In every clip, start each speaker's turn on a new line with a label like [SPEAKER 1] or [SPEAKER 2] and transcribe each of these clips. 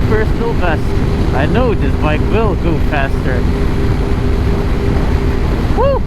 [SPEAKER 1] personal best. I know this bike will go faster. Woo!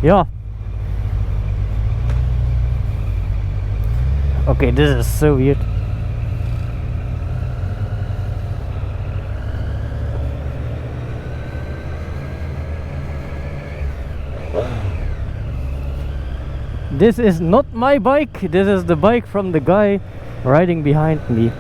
[SPEAKER 1] Yeah. Okay, this is so weird. This is not my bike. This is the bike from the guy riding behind me.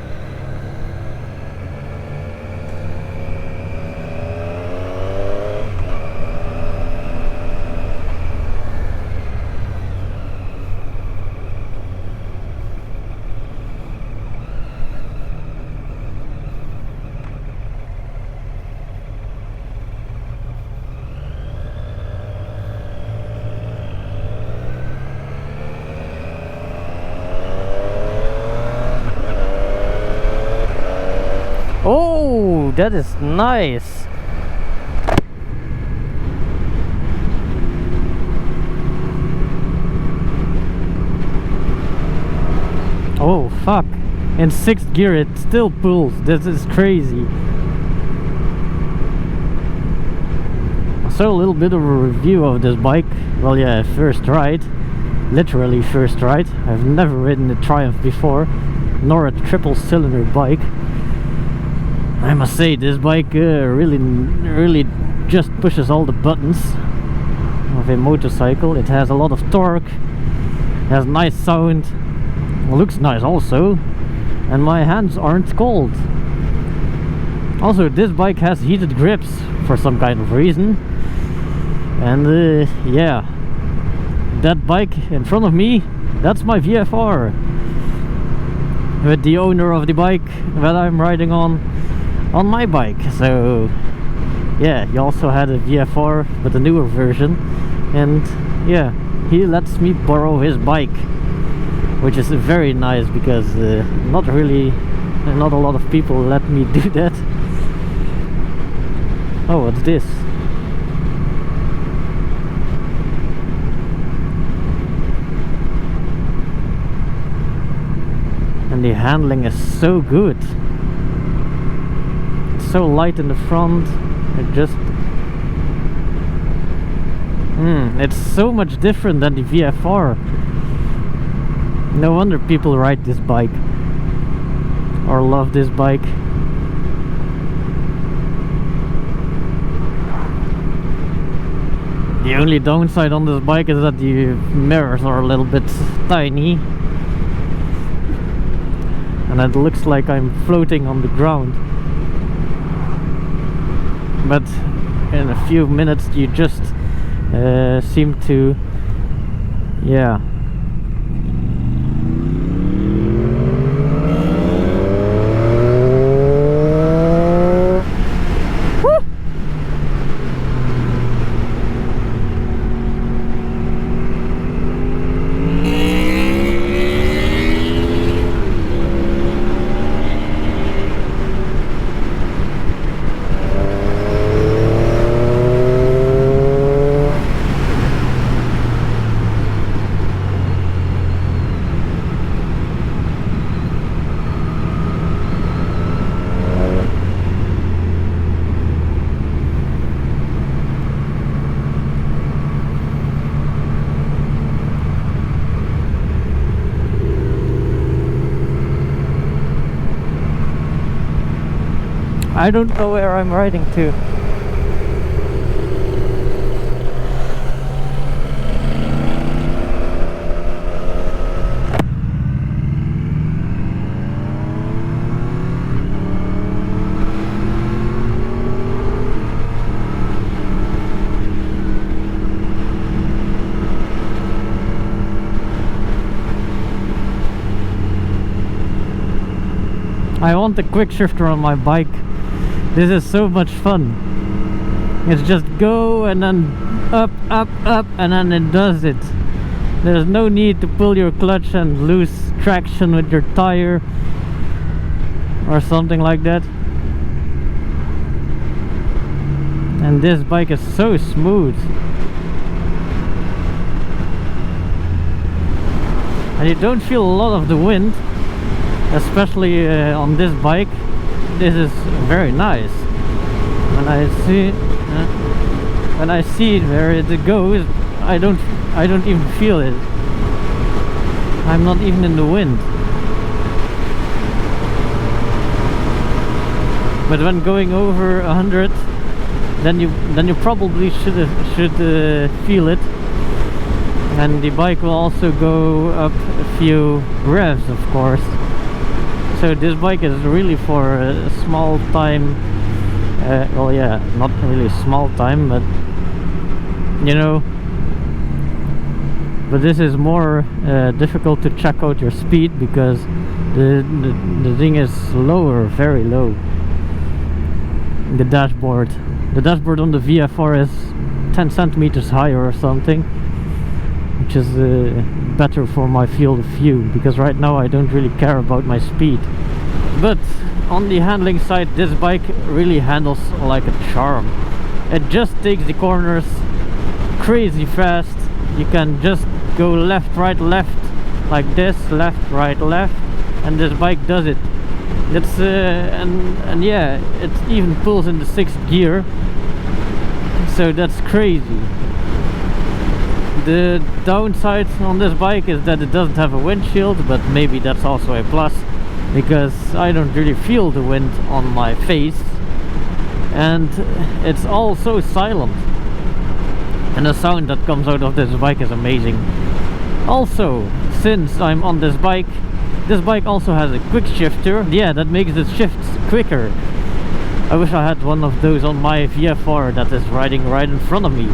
[SPEAKER 1] Oh, that is nice. Oh fuck. In 6th gear it still pulls. This is crazy. So a little bit of a review of this bike. Well, yeah, first ride. Literally first ride. I've never ridden a Triumph before, nor a triple cylinder bike. I must say, this bike really just pushes all the buttons of a motorcycle. It has a lot of torque, has nice sound, looks nice also, and my hands aren't cold. Also, this bike has heated grips for some kind of reason, and yeah, that bike in front of me, that's my VFR, with the owner of the bike that I'm riding on my bike. So yeah, he also had a VFR but a newer version, and yeah, he lets me borrow his bike, which is very nice because not a lot of people let me do that. Oh, what's this? And the handling is so good. So light in the front, it just it's so much different than the VFR. No wonder people ride this bike or love this bike. The only downside on this bike is that the mirrors are a little bit tiny, and it looks like I'm floating on the ground. But in a few minutes you just seem to, yeah. Woo! I don't know where I'm riding to. I want a quick shifter on my bike. This is so much fun. It's just go and then up, up, up, and then it does it. There's no need to pull your clutch and lose traction with your tire or something like that. And this bike is so smooth. And you don't feel a lot of the wind, especially on this bike. This is very nice. When I see where it goes, I don't even feel it. I'm not even in the wind. But when going over 100, then you probably should feel it. And the bike will also go up a few revs, of course. So this bike is really for a small time. Well, yeah, not really small time, but you know. But this is more difficult to check out your speed because the thing is lower, very low. The dashboard on the VF4 is 10 centimeters higher or something, which is better for my field of view, because right now I don't really care about my speed. But on the handling side, this bike really handles like a charm. It just takes the corners crazy fast. You can just go left, right, left, like this, left, right, left, and this bike does it. It's and yeah, it even pulls in the 6th gear, so that's crazy. The downside on this bike is that it doesn't have a windshield, but maybe that's also a plus, because I don't really feel the wind on my face, and it's all so silent, and the sound that comes out of this bike is amazing. Also, since I'm on this bike also has a quick shifter. Yeah, that makes the shifts quicker. I wish I had one of those on my VF4 that is riding right in front of me.